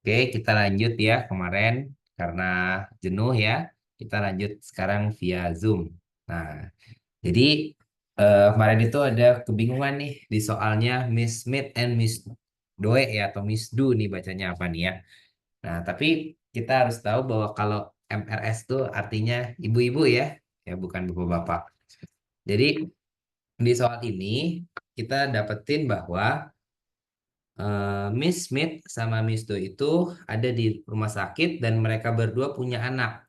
Oke, kita lanjut ya kemarin karena jenuh ya. Kita lanjut sekarang via Zoom. Nah, jadi kemarin itu ada kebingungan nih di soalnya Miss Smith and Miss Doe ya atau Miss Do nih bacanya apa nih ya. Nah, tapi kita harus tahu bahwa kalau MRS itu artinya ibu-ibu ya, ya bukan bapak-bapak. Jadi di soal ini kita dapetin bahwa Miss Smith sama Miss Do itu ada di rumah sakit dan mereka berdua punya anak.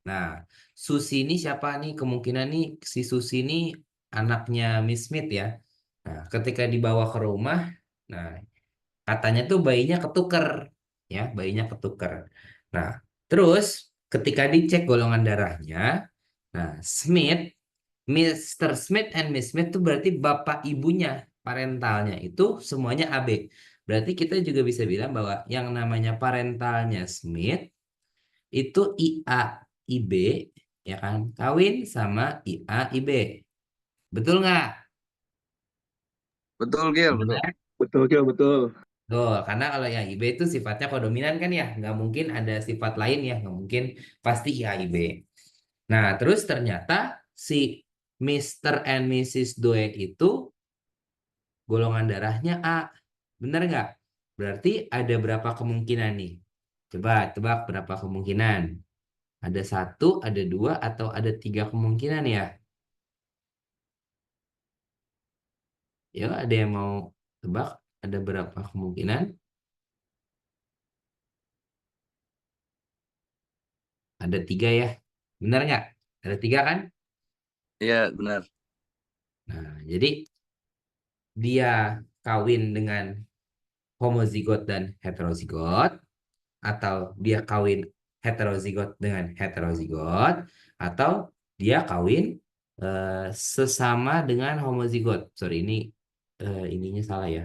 Nah, Susi ini siapa nih? Kemungkinan nih si Susi ini anaknya Miss Smith ya. Nah, ketika dibawa ke rumah, nah katanya tuh bayinya ketuker, ya bayinya ketuker. Nah, terus ketika dicek golongan darahnya, nah Smith, Mr. Smith and Miss Smith tuh berarti bapak ibunya, parentalnya itu semuanya AB. Berarti kita juga bisa bilang bahwa yang namanya parentalnya Smith itu IA IB ya kan kawin sama IA IB. Betul nggak? Betul, Gil, betul. Benar. Betul, Gil, betul. Tuh, karena kalau yang IB itu sifatnya kodominan kan ya, nggak mungkin ada sifat lain ya, nggak mungkin pasti IA IB. Nah, terus ternyata si Mr. and Mrs. Doe itu golongan darahnya A. Bener nggak? Berarti ada berapa kemungkinan nih? Coba tebak berapa kemungkinan? Ada satu, ada dua, atau ada tiga kemungkinan ya? Ya, ada yang mau tebak? Ada berapa kemungkinan? Ada tiga ya. Benar nggak? Ada tiga kan? Iya, benar. Nah, jadi dia kawin dengan homozigot dan heterozigot, atau dia kawin heterozigot dengan heterozigot, atau dia kawin sesama dengan homozigot. Sorry, ini ininya salah ya.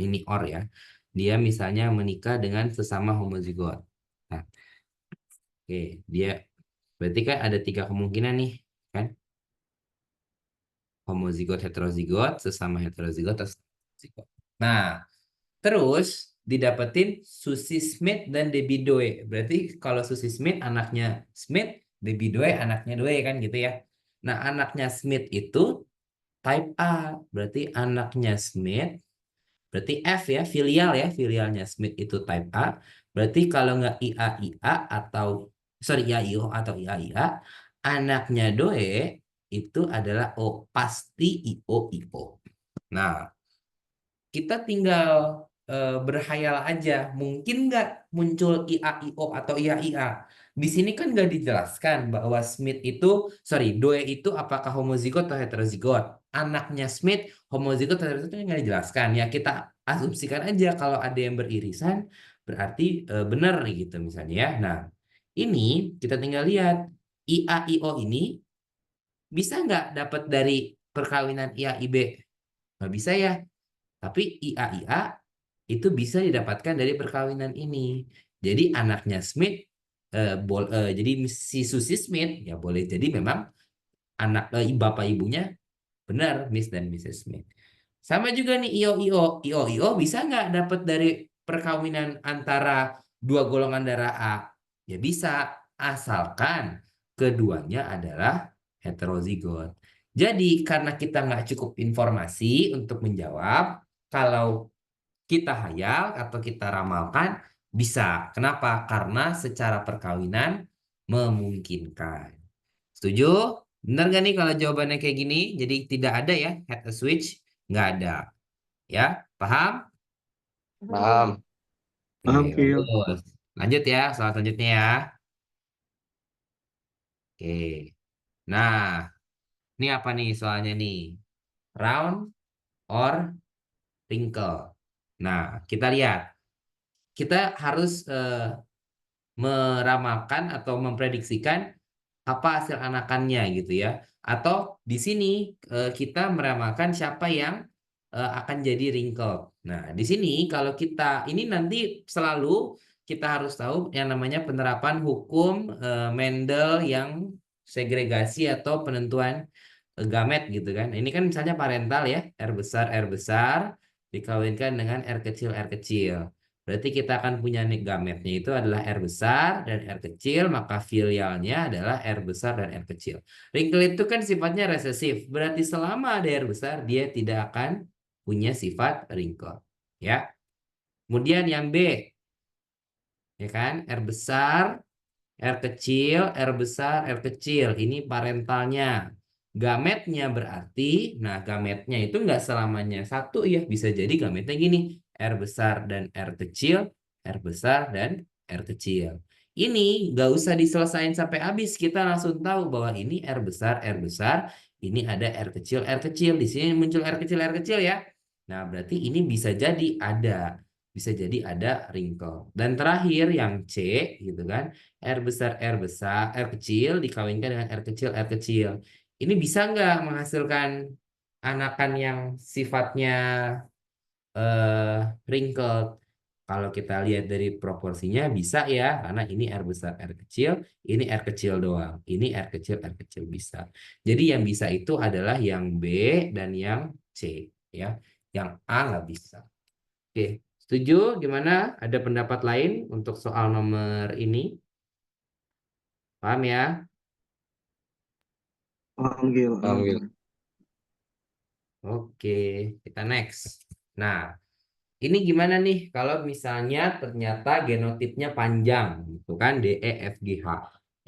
Ini or ya. Dia misalnya menikah dengan sesama homozigot. Nah, oke, dia berarti kan ada tiga kemungkinan nih, kan? Homozigot, heterozigot, sesama heterozigot, atau zigot. Nah, terus didapetin Susi Smith dan Debbie Doe. Berarti kalau Susi Smith anaknya Smith, Debbie Doe anaknya Doe kan gitu ya. Nah, anaknya Smith itu type A. Berarti anaknya Smith, berarti F ya, filial ya, filialnya Smith itu type A. Berarti kalau nggak IA atau sorry IAIO atau IA, anaknya Doe itu adalah O, pasti IO. Nah, kita tinggal berhayal aja, mungkin nggak muncul IAIO atau IAIA. Di sini kan nggak dijelaskan bahwa Smith itu, sorry, Doe itu apakah homozigot atau heterozigot. Anaknya Smith homozigot atau heterozigot kan nggak dijelaskan. Ya kita asumsikan aja kalau ada yang beririsan, berarti benar gitu misalnya ya. Nah, ini kita tinggal lihat IAIO ini bisa nggak dapat dari perkawinan IAIB? Nggak bisa ya. Tapi IA itu bisa didapatkan dari perkawinan ini. Jadi anaknya Smith, jadi si Susi Smith ya boleh jadi memang anak bapak ibunya benar Miss dan Mrs. Smith. Sama juga nih IO bisa nggak dapat dari perkawinan antara dua golongan darah A? Ya bisa, asalkan keduanya adalah heterozigot. Jadi karena kita nggak cukup informasi untuk menjawab, kalau kita hayal atau kita ramalkan bisa. Kenapa? Karena secara perkawinan memungkinkan. Setuju? Benar gak nih kalau jawabannya kayak gini? Jadi tidak ada ya head a switch, nggak ada. Ya, paham? Paham. Oke, Paham, Gil. bagus. Lanjut ya, soal selanjutnya ya. Oke. Nah, ini apa nih soalnya nih? Round or wrinkle? Nah, kita lihat. Kita harus meramalkan atau memprediksikan apa hasil anakannya gitu ya. Atau di sini kita meramalkan siapa yang akan jadi wrinkle. Nah, di sini kalau kita ini nanti selalu kita harus tahu yang namanya penerapan hukum Mendel yang segregasi atau penentuan gamet gitu kan. Ini kan misalnya parental ya, R besar dikawinkan dengan R kecil. Berarti kita akan punya gametnya itu adalah R besar dan R kecil, maka filialnya adalah R besar dan R kecil. Wrinkle itu kan sifatnya resesif, berarti selama ada R besar, dia tidak akan punya sifat wrinkle. Ya. Kemudian yang B, ya kan, R besar, R kecil, R besar, R kecil. Ini parentalnya. Gametnya berarti, nah gametnya itu nggak selamanya satu ya. Bisa jadi gametnya gini, R besar dan R kecil, R besar dan R kecil. Ini nggak usah diselesain sampai habis. Kita langsung tahu bahwa ini R besar, ini ada R kecil, R kecil. Di sini muncul R kecil ya. Nah, berarti ini bisa jadi ada. Bisa jadi ada wrinkle. Dan terakhir yang C gitu kan. R besar, R kecil dikawinkan dengan R kecil, R kecil. Ini bisa nggak menghasilkan anakan yang sifatnya wrinkled? Kalau kita lihat dari proporsinya bisa ya, karena ini R besar, R kecil, ini R kecil doang. Ini R kecil bisa. Jadi yang bisa itu adalah yang B dan yang C ya. Yang A nggak bisa. Oke, setuju? Gimana? Ada pendapat lain untuk soal nomor ini? Paham ya? Paham Gil. Paham, Gil. Oke, kita next. Nah, ini gimana nih kalau misalnya ternyata genotipnya panjang, gitu kan? D, E, F, G, H,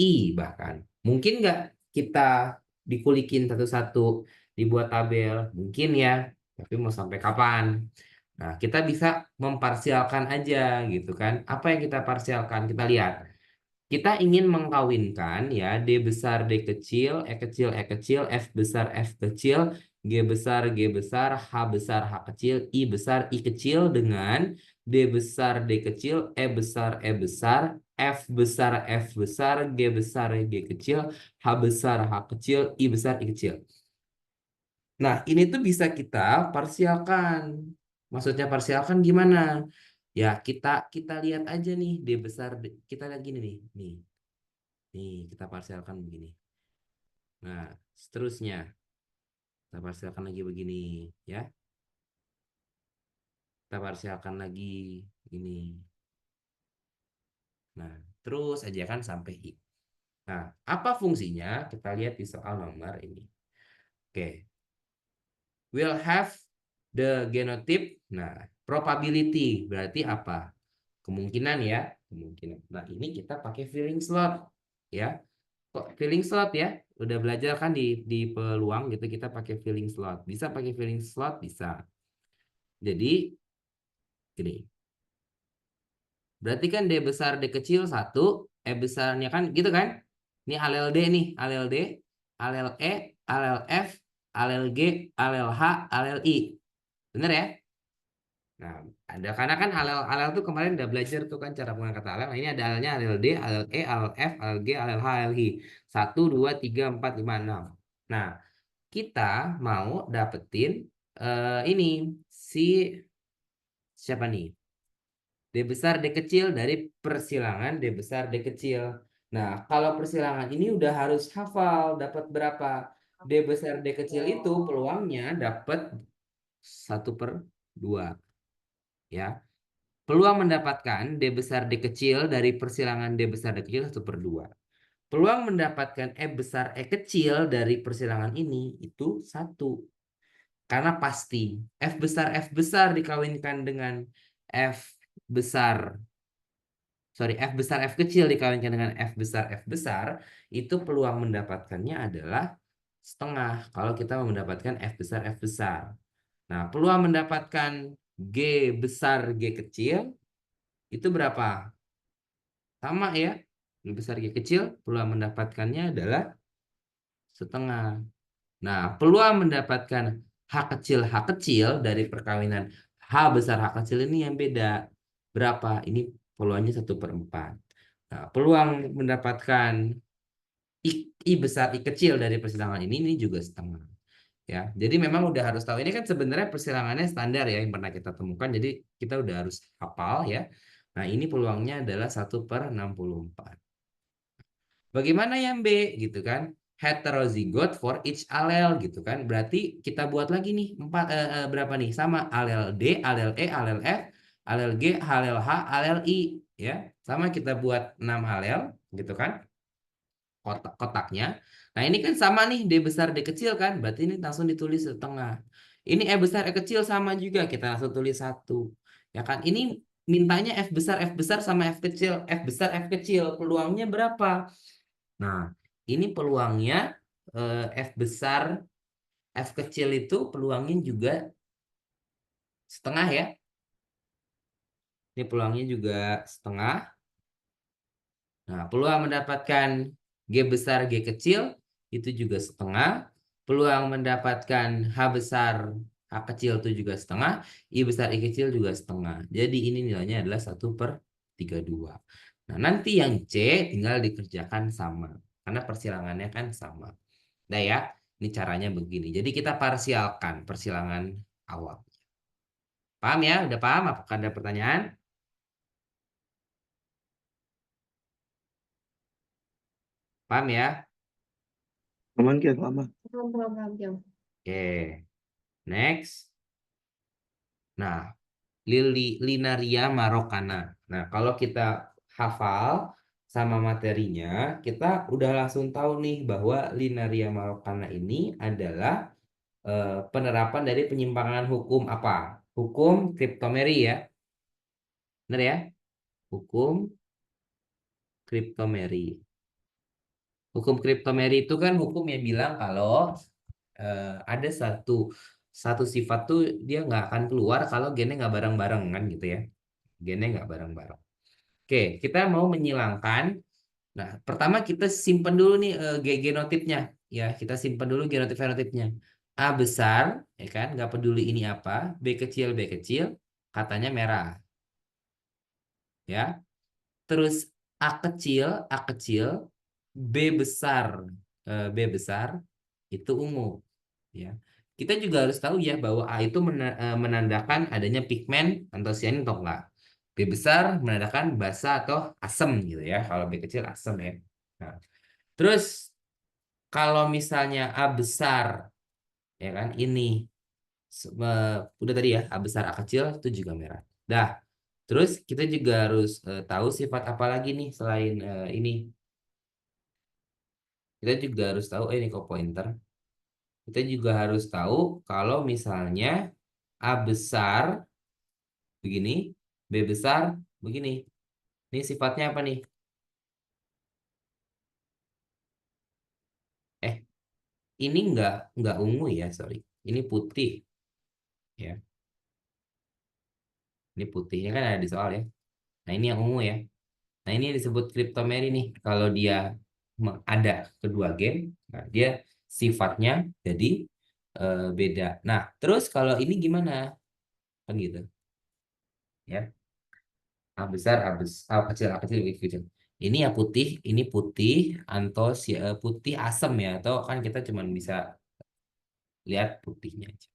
I bahkan. Mungkin nggak kita dikulikin satu-satu, dibuat tabel? Mungkin ya, tapi mau sampai kapan? Nah, kita bisa memparsialkan aja gitu kan. Apa yang kita parsialkan? Kita lihat. Kita ingin mengkawinkan ya D besar D kecil, E kecil, F besar F kecil, G besar, H kecil, I kecil dengan D besar D kecil, E besar, F besar, G kecil, H kecil, I kecil. Nah, ini tuh bisa kita parsialkan. Maksudnya parsialkan gimana? Ya, kita lihat aja nih D besar kita lihat gini nih. Nih, kita parsialkan begini. Nah, seterusnya kita parsialkan lagi begini, ya. Kita parsialkan lagi ini. Nah, terus aja kan sampai I. Nah, apa fungsinya? Kita lihat di soal nomor ini. Oke. We'll have the genotype. Nah, probability berarti apa? Kemungkinan ya, kemungkinan. Nah, ini kita pakai filling slot, ya. Kok filling slot ya? Udah belajar kan di peluang gitu kita pakai filling slot. Bisa pakai filling slot bisa. Jadi gini. Berarti kan D besar D kecil 1, E besarnya kan gitu kan? Ini alel D nih, alel D, alel E, alel F, alel G, alel H, alel I. Bener ya? Nah, ada karena kan alel-alel tuh kemarin udah belajar tuh kan cara mengangkat kata alel. Nah, ini ada alelnya alel D, alel E, alel F, alel G, alel H, alel I. 1, 2, 3, 4, 5, 6. Nah, kita mau dapetin ini si siapa nih? D besar D kecil dari persilangan D besar D kecil. Nah, kalau persilangan ini udah harus hafal dapat berapa? D besar D kecil itu peluangnya dapat 1/2 ya. Peluang mendapatkan D besar D kecil dari persilangan D besar D kecil 1/2. Peluang mendapatkan E besar E kecil dari persilangan ini itu 1. Karena pasti F besar dikawinkan dengan F besar, F besar F kecil dikawinkan dengan F besar, itu peluang mendapatkannya adalah setengah kalau kita mau mendapatkan F besar. Nah, peluang mendapatkan G besar G kecil itu berapa? Sama ya. G besar G kecil, peluang mendapatkannya adalah setengah. Nah, peluang mendapatkan H kecil dari perkawinan H besar H kecil ini yang beda. Berapa? Ini peluangnya 1/4. Nah, peluang mendapatkan I besar I kecil dari persilangan ini juga setengah. Ya, jadi memang udah harus tahu. Ini kan sebenarnya persilangannya standar ya yang pernah kita temukan. Jadi kita udah harus hafal ya. Nah, ini peluangnya adalah 1/64. Bagaimana yang B gitu kan? Heterozygote for each alel gitu kan. Berarti kita buat lagi nih berapa nih? Sama alel D, alel E, alel F, alel G, alel H, alel I, ya. Sama kita buat 6 alel, gitu kan? Kotaknya. Nah, ini kan sama nih, D besar D kecil kan? Berarti ini langsung ditulis setengah. Ini E besar E kecil sama juga, kita langsung tulis 1. Ya kan? Ini mintanya F besar sama F kecil, F besar F kecil. Peluangnya berapa? Nah, ini peluangnya F besar F kecil itu peluangnya juga setengah ya. Ini peluangnya juga setengah. Nah, peluang mendapatkan G besar G kecil itu juga setengah. Peluang mendapatkan H besar H kecil itu juga setengah. I besar I kecil juga setengah. Jadi ini nilainya adalah 1/32. Nah, nanti yang C tinggal dikerjakan sama. Karena persilangannya kan sama. Nah ya, ini caranya begini. Jadi kita parsialkan persilangan awal. Paham ya? Udah paham? Apakah ada pertanyaan? Paham ya? Aman Kian, aman. Oke. Next. Nah, Linaria marokana. Nah, kalau kita hafal sama materinya, kita udah langsung tahu nih bahwa Linaria marokana ini adalah penerapan dari penyimpangan hukum apa? Hukum kriptomery ya. Benar ya? Hukum kriptomery. Hukum kriptomery itu kan hukum yang bilang kalau ada satu sifat tuh dia nggak akan keluar kalau gennya nggak bareng-bareng kan gitu ya. Gennya nggak bareng-bareng. Oke, kita mau menyilangkan. Nah, pertama kita simpan dulu nih genotipnya. Ya, kita simpan dulu genotip-fenotipnya. A besar, ya kan, nggak peduli ini apa. B kecil, katanya merah. Ya, terus A kecil, B besar, B besar itu ungu. Ya, kita juga harus tahu ya bahwa A itu menandakan adanya pigmen antosianin atau enggak. B besar menandakan basa atau asam gitu ya. Kalau B kecil asam ya. Nah, terus kalau misalnya A besar ya kan ini udah tadi ya A besar A kecil itu juga merah. Dah. Terus kita juga harus tahu sifat apa lagi nih selain ini. Kita juga harus tahu ini kok pointer. Kita juga harus tahu kalau misalnya A besar begini, B besar begini. Ini sifatnya apa nih? Eh, ini enggak ungu ya, sorry. Ini putih ya. Ini putihnya kan ada di soal ya. Nah, ini yang ungu ya. Nah, ini yang disebut cryptomery nih. Kalau dia ada kedua gen, nah dia sifatnya jadi beda. Nah, terus kalau ini gimana? Kan gitu ya. A kecil, A kecil, B kecil. Ini ya putih, ini putih, antos ya putih asam ya. Atau kan kita cuma bisa lihat putihnya aja.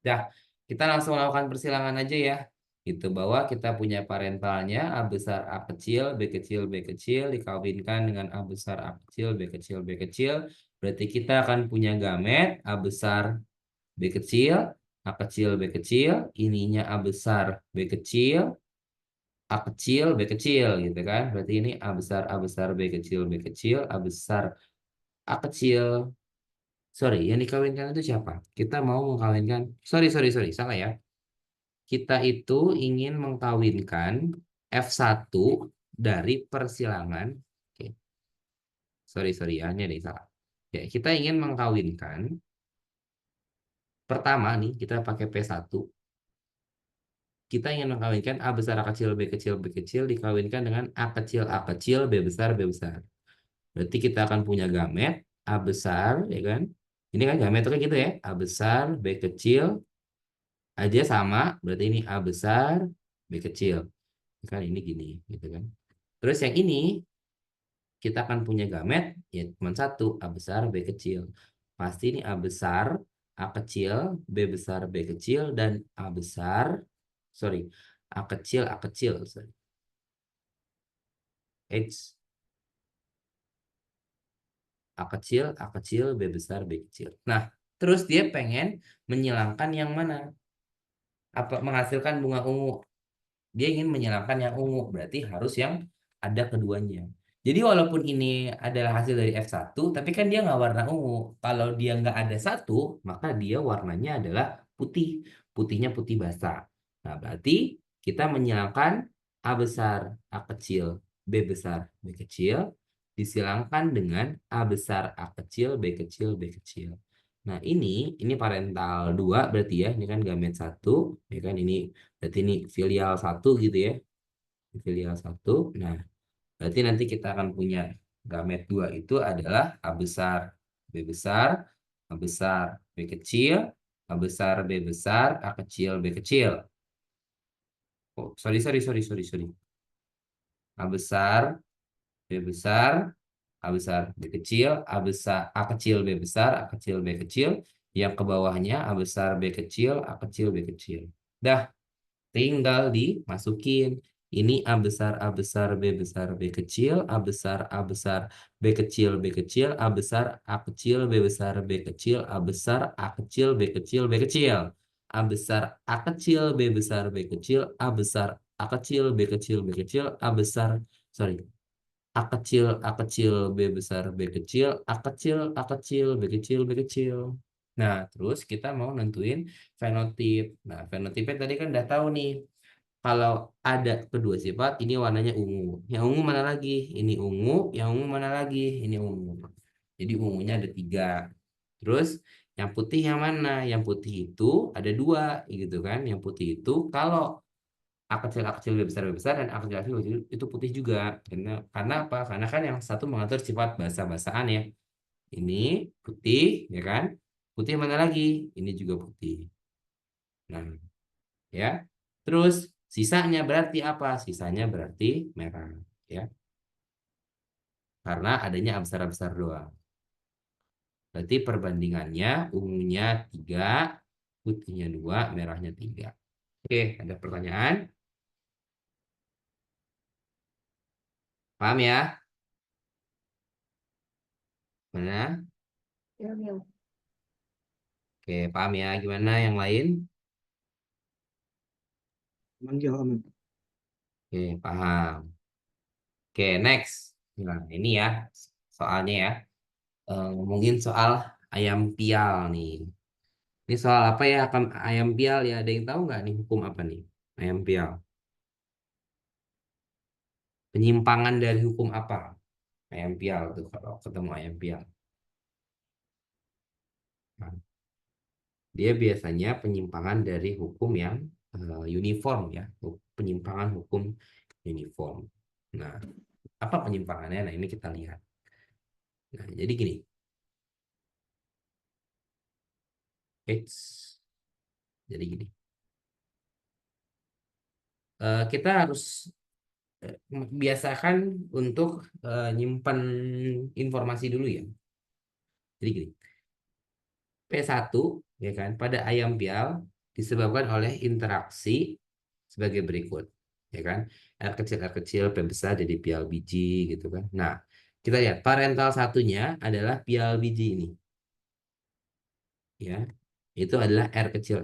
Dah, kita langsung lakukan persilangan aja ya. Itu bahwa kita punya parentalnya A besar A kecil, B kecil dikawinkan dengan A besar A kecil, B kecil. Berarti kita akan punya gamet A besar B kecil, A kecil B kecil, ininya A besar B kecil, B kecil gitu kan. Berarti ini A besar B kecil, A besar A kecil. Sorry, yang dikawinkan itu siapa? Kita mau mengkawinkan. Sorry, salah ya. Kita itu ingin mengkawinkan F1 dari persilangan. Oke, sorry ya, ini ada yang salah. Ya, kita ingin mengkawinkan. Pertama nih, kita pakai P1. Kita ingin mengkawinkan A besar B kecil dikawinkan dengan A kecil, B besar, B besar. Berarti kita akan punya gamet A besar, ya kan? Ini kan gamet itu kan gitu ya. A besar, B kecil aja sama. Berarti ini A besar, B kecil. Kan ini gini, gitu kan. Terus yang ini kita akan punya gamet ya cuma satu A besar, B kecil. Pasti ini A besar, A kecil, B besar, B kecil dan A besar, sorry, A kecil, sorry. H A kecil, B besar, B kecil. Nah, terus dia pengen menyilangkan yang mana? Apa menghasilkan bunga ungu? dia ingin menghilangkan yang ungu, berarti harus yang ada keduanya. Jadi walaupun ini adalah hasil dari F1, tapi kan dia nggak warna ungu. Kalau dia nggak ada satu, maka dia warnanya adalah putih. Putihnya putih basa. Nah, berarti kita menghilangkan A besar, A kecil, B besar, B kecil, disilangkan dengan A besar, A kecil, B kecil, B kecil. Nah, ini parental 2 berarti ya. Ini kan gamet 1, ya kan ini berarti ini filial 1 gitu ya. Filial 1. Nah, berarti nanti kita akan punya gamet 2 itu adalah A besar, B besar, A besar, B kecil, A besar, B besar, A kecil, B kecil. Oh, sorry. A besar, B besar, A besar, B kecil, A besar, A kecil, B besar, A kecil, B kecil. Yang ke bawahnya A besar, B kecil, A kecil, B kecil. Dah, tinggal dimasukin. Ini A besar, A besar, B besar, B kecil, A besar, A besar, B kecil, B kecil, A besar, A kecil, B besar, B kecil, A besar, A kecil, B kecil, B kecil. A besar, A kecil, B besar, B kecil, A besar, A kecil, B kecil, B kecil, A besar, sorry. A kecil, A kecil, B besar, B kecil, A kecil, A kecil, B kecil, B kecil. Nah, terus kita mau nentuin fenotip. Nah, fenotipnya tadi kan udah tahu nih. Kalau ada kedua sifat, ini warnanya ungu. Yang ungu mana lagi? Ini ungu. Yang ungu mana lagi? Ini ungu. Jadi ungunya ada 3. Terus yang putih yang mana? Yang putih itu ada 2, gitu kan? Yang putih itu kalau A kecil lebih besar dan A kecil itu putih juga. Karena apa? Karena kan yang satu mengatur sifat basa-basaan ya. Ini putih, ya kan? Putih mana lagi? Ini juga putih. Nah, ya. Terus sisanya berarti apa? Sisanya berarti merah, ya. Karena adanya A besar doang. Berarti perbandingannya ungunya 3, putihnya 2, merahnya 3. Oke, ada pertanyaan? Paham ya? Mana? Oke, paham ya. Gimana yang lain? Aman Gil, aman. Oke, paham. Oke, next. Nah, ini ya soalnya ya. Ngomongin soal ayam pial nih. Ini soal apa ya? Ayam pial ya. Ada yang tahu nggak nih hukum apa nih? Ayam pial. Penyimpangan dari hukum apa? Ayam pial tuh kalau ketemu ayam pial. Nah, dia biasanya penyimpangan dari hukum yang uniform ya. Penyimpangan hukum uniform. Nah, apa penyimpangannya? Nah, ini kita lihat. Nah, jadi gini. Eits. Jadi gini. Kita harus biasakan untuk nyimpan informasi dulu ya. Jadi gini, P1 ya kan pada ayam pial disebabkan oleh interaksi sebagai berikut, ya kan? R kecil, P besar jadi pial biji gitu kan. Nah, kita lihat parental satunya adalah pial biji ini, ya. Itu adalah R kecil,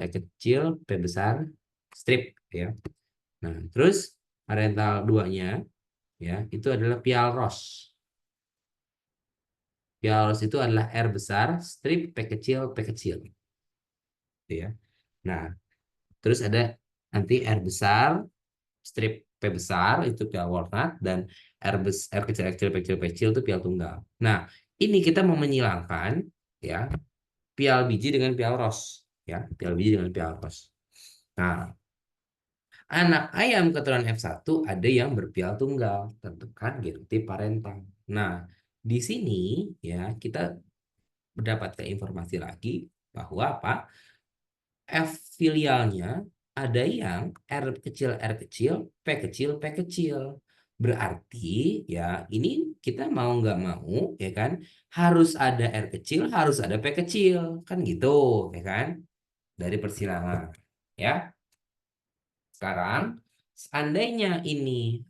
P besar, strip ya. Nah, terus parental 2-nya ya, itu adalah pial ros. Pialos itu adalah R besar, strip P kecil. Gitu ya. Nah, terus ada nanti R besar, strip P besar, itu pial walnut, dan R P kecil itu pial tunggal. Nah, ini kita mau menyilangkan ya pial biji dengan pial ros. Ya, pial biji dengan pial ros. Nah, anak ayam keturunan F1 ada yang berpial tunggal. Tentukan genotipe parental. Nah, di sini ya kita mendapatkan informasi lagi bahwa apa? F filialnya ada yang R kecil, P kecil. Berarti ya ini kita mau nggak mau ya kan harus ada R kecil, harus ada P kecil. Kan gitu ya kan dari persilangan. Ya, sekarang seandainya ini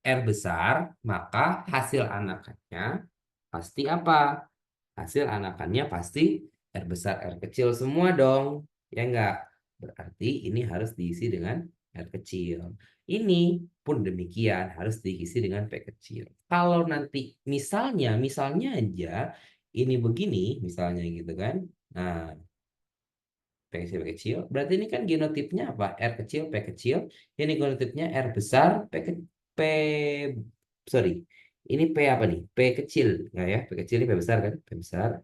R besar, maka hasil anakannya pasti apa? Hasil anakannya pasti R besar, R kecil semua dong. Ya enggak? Berarti ini harus diisi dengan R kecil. Ini pun demikian harus diisi dengan P kecil. Kalau nanti misalnya aja ini begini misalnya gitu kan. Nah, P kecil, berarti ini kan genotipnya apa? R kecil, P kecil. Ini genotipnya R besar, P, sorry. Ini P apa nih? P kecil, nggak ya? P kecil ini P besar kan? P besar.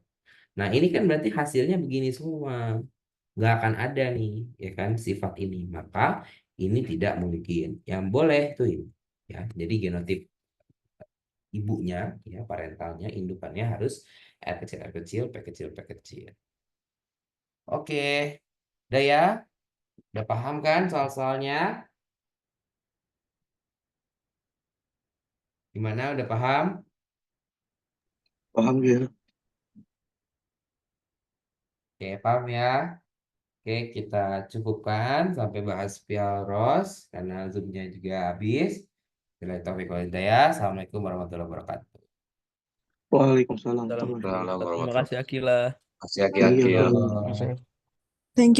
Nah, ini kan berarti hasilnya begini semua. Nggak akan ada nih, ya kan, sifat ini. Maka ini tidak mungkin. Yang boleh tuh ini. Ya, jadi genotip ibunya, ya, parentalnya, indukannya harus R kecil, P kecil, P kecil. Oke, udah ya? Udah paham kan soal-soalnya? Gimana, udah paham? Paham Gil. Oke, paham ya? Oke, kita cukupkan sampai bahas Pialros karena Zoom-nya juga habis. Bila taufiq wal hidayah. Assalamualaikum warahmatullahi wabarakatuh. Waalaikumsalam Salam. warahmatullahi Salam Terima warahmatullahi kasih Akila. wabarakatuh. Kasih wabarakatuh. Akil. Iya. Thank you.